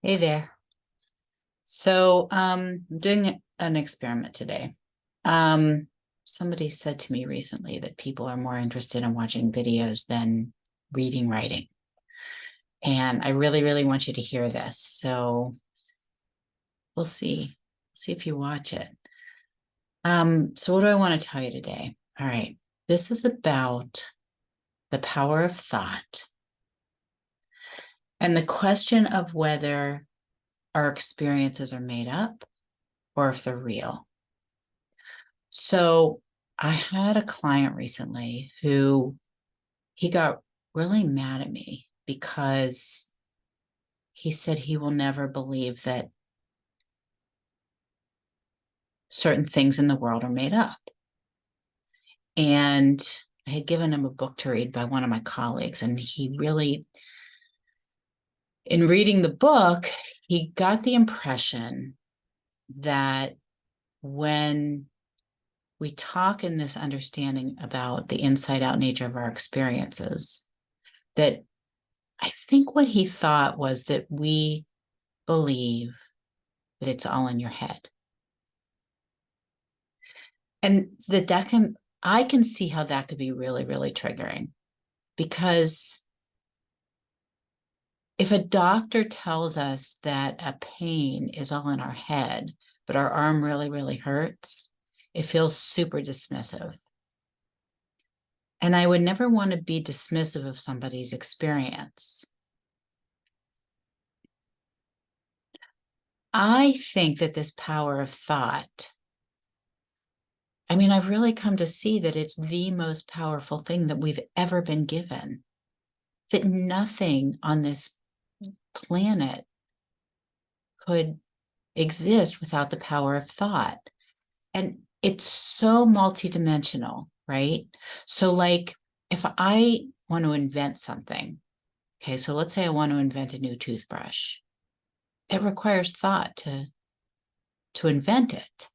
Hey there. I'm doing an experiment today. Um, Somebody said to me recently that people are more interested in watching videos than reading writing. And I really, really want you to hear this. So we'll see. See if you watch it. So what do I want to tell you today? All right. This is about the power of thought and the question of whether our experiences are made up or if they're real. So I had a client recently who he got really mad at me because he said he will never believe that certain things in the world are made up. And I had given him a book to read by one of my colleagues, and he really, in reading the book, he got the impression that when we talk in this understanding about the inside out nature of our experiences, that I think what he thought was that we believe that it's all in your head. And I can see how that could be really, really triggering because if a doctor tells us that a pain is all in our head, but our arm really, really hurts, it feels super dismissive. And I would never want to be dismissive of somebody's experience. I think that this power of thought, I've really come to see that it's the most powerful thing that we've ever been given, that nothing on this planet could exist without the power of thought. And it's so multidimensional, right? So, like, if I want to invent something, okay, so let's say I want to invent a new toothbrush, it requires thought to invent it.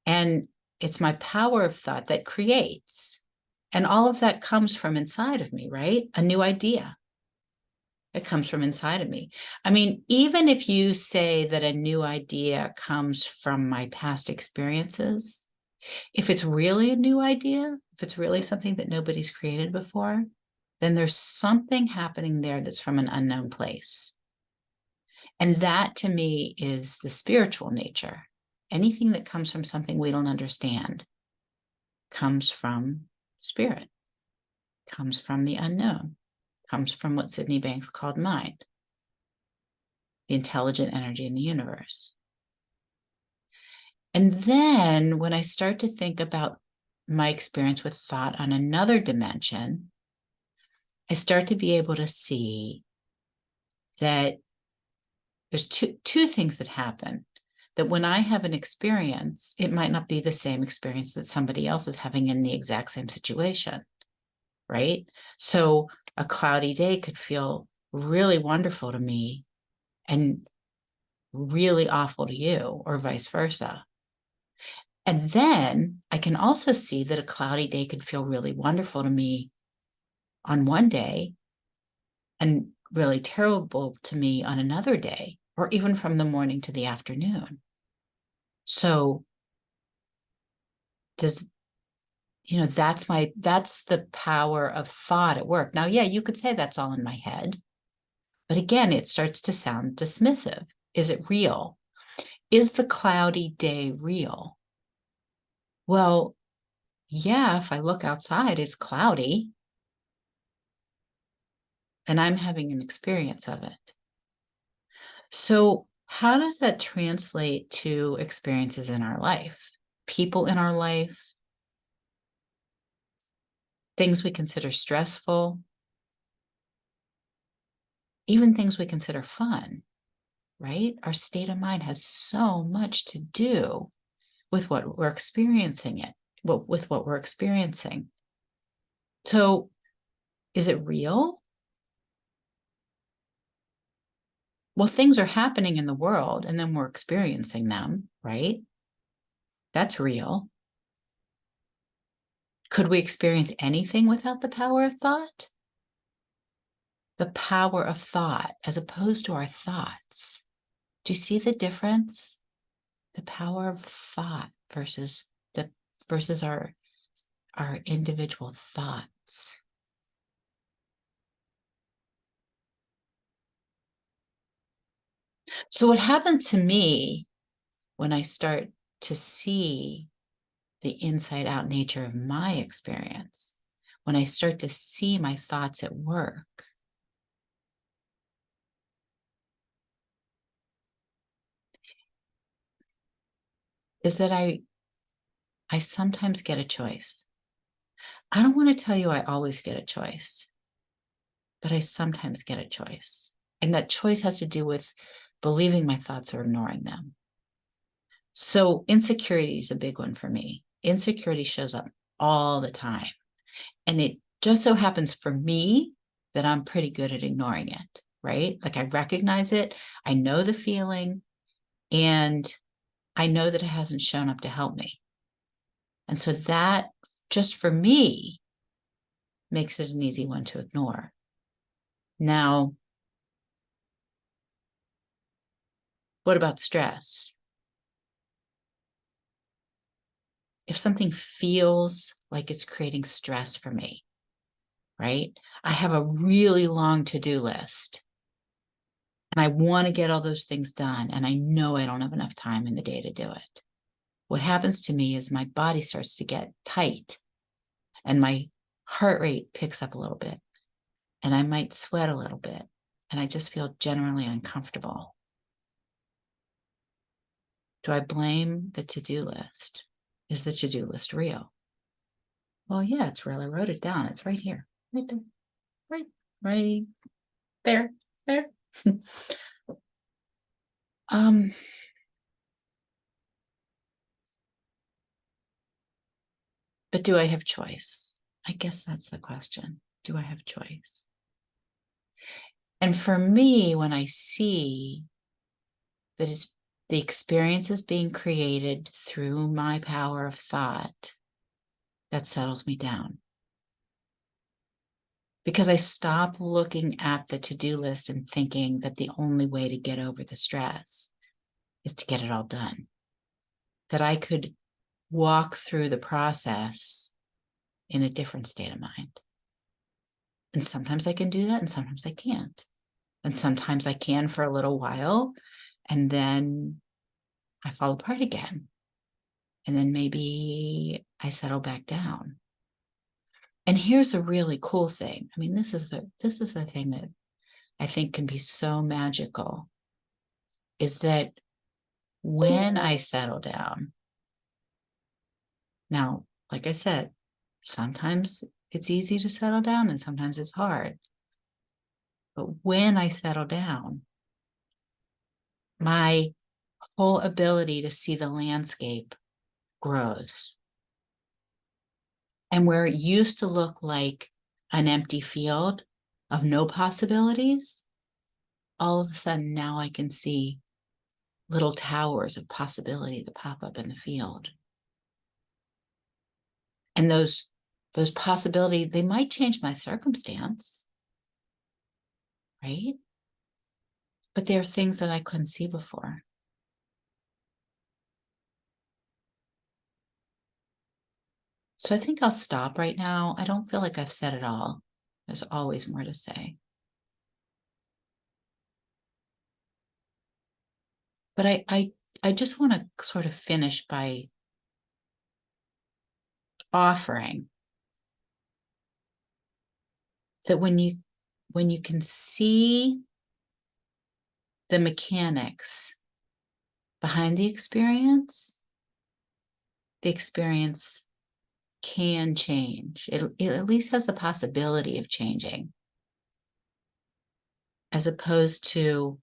And it's my power of thought that creates. And all of that comes from inside of me, right? A new idea. It comes from inside of me. Even if you say that a new idea comes from my past experiences, if it's really a new idea, if it's really something that nobody's created before, then there's something happening there that's from an unknown place. And that to me is the spiritual nature. Anything that comes from something we don't understand comes from spirit, comes from the unknown, comes from what Sydney Banks called mind, the intelligent energy in the universe. And then when I start to think about my experience with thought on another dimension, I start to be able to see that there's two things that happen. That when I have an experience, it might not be the same experience that somebody else is having in the exact same situation, right? So a cloudy day could feel really wonderful to me and really awful to you, or vice versa. And then I can also see that a cloudy day could feel really wonderful to me on one day and really terrible to me on another day, or even from the morning to the afternoon. So does, that's the power of thought at work. Now, yeah, you could say that's all in my head, but again, it starts to sound dismissive. Is it real? Is the cloudy day real? Well, yeah, if I look outside, it's cloudy and I'm having an experience of it. So, how does that translate to experiences in our life? People in our life, things we consider stressful, even things we consider fun, right? Our state of mind has so much to do with what we're experiencing with what we're experiencing. So, is it real? Well, things are happening in the world and then we're experiencing them, right? That's real. Could we experience anything without the power of thought? the power of thought as opposed to our thoughts. Do you see the difference? The power of thought versus our individual thoughts. So what happened to me when I start to see the inside out nature of my experience, when I start to see my thoughts at work, is that I sometimes get a choice. I don't want to tell you I always get a choice, but I sometimes get a choice. And that choice has to do with believing my thoughts or ignoring them. So insecurity is a big one for me. Insecurity shows up all the time. And it just so happens for me that I'm pretty good at ignoring it, right? Like I recognize it, I know the feeling, and I know that it hasn't shown up to help me. And so that just for me makes it an easy one to ignore. Now, what about stress? If something feels like it's creating stress for me, right? I have a really long to-do list and I want to get all those things done. And I know I don't have enough time in the day to do it. What happens to me is my body starts to get tight and my heart rate picks up a little bit and I might sweat a little bit and I just feel generally uncomfortable. Do I blame the to-do list? Is the to-do list real? Well, yeah, it's real. I wrote it down. It's right here, right there, right there, there. um, but do I have choice? I guess that's the question. Do I have choice? And for me, when I see that it's the experience is being created through my power of thought, that settles me down. Because I stop looking at the to-do list and thinking that the only way to get over the stress is to get it all done. That I could walk through the process in a different state of mind. And sometimes I can do that and sometimes I can't. And sometimes I can for a little while and then I fall apart again. And then maybe I settle back down. And here's a really cool thing. I mean, this is the thing that I think can be so magical, is that when I settle down, now, like I said, sometimes it's easy to settle down and sometimes it's hard. But when I settle down, my whole ability to see the landscape grows. And where it used to look like an empty field of no possibilities, all of a sudden now I can see little towers of possibility that pop up in the field. And those possibilities, they might change my circumstance, right? But there are things that I couldn't see before. So I think I'll stop right now. I don't feel like I've said it all. There's always more to say. But I just want to sort of finish by offering that when you can see the mechanics behind the experience can change. It at least has the possibility of changing, as opposed to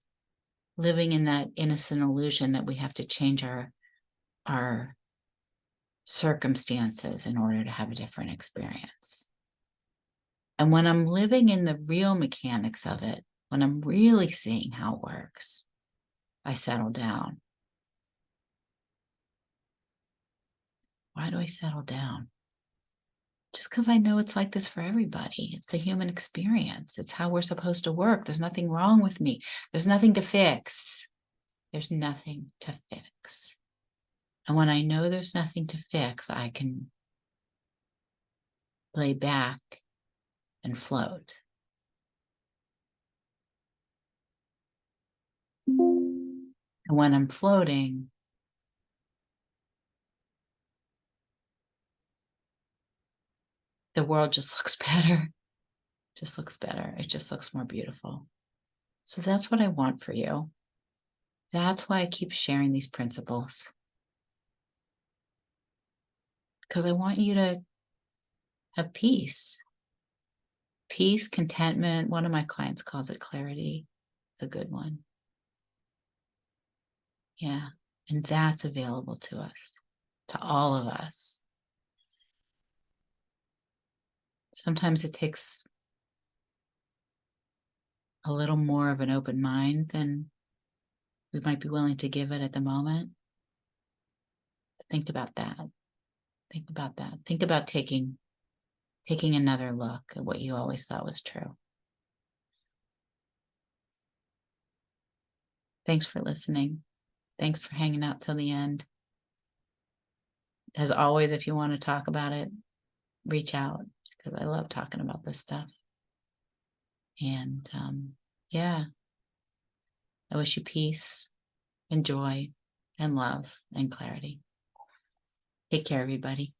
living in that innocent illusion that we have to change our circumstances in order to have a different experience. And when I'm living in the real mechanics of it, when I'm really seeing how it works, I settle down. Why do I settle down? just because I know it's like this for everybody. It's the human experience. It's how we're supposed to work. There's nothing wrong with me. There's nothing to fix. There's nothing to fix. And when I know there's nothing to fix, I can lay back and float. And when I'm floating, the world just looks better. Just looks better. It just looks more beautiful. So that's what I want for you. That's why I keep sharing these principles. Because I want you to have peace. Peace, contentment. One of my clients calls it clarity. It's a good one. Yeah. And that's available to us, to all of us. Sometimes it takes a little more of an open mind than we might be willing to give it at the moment. Think about that. Think about that. Think about taking another look at what you always thought was true. Thanks for listening. Thanks for hanging out till the end. As always, if you want to talk about it, reach out because I love talking about this stuff. And yeah, I wish you peace and joy and love and clarity. Take care, everybody.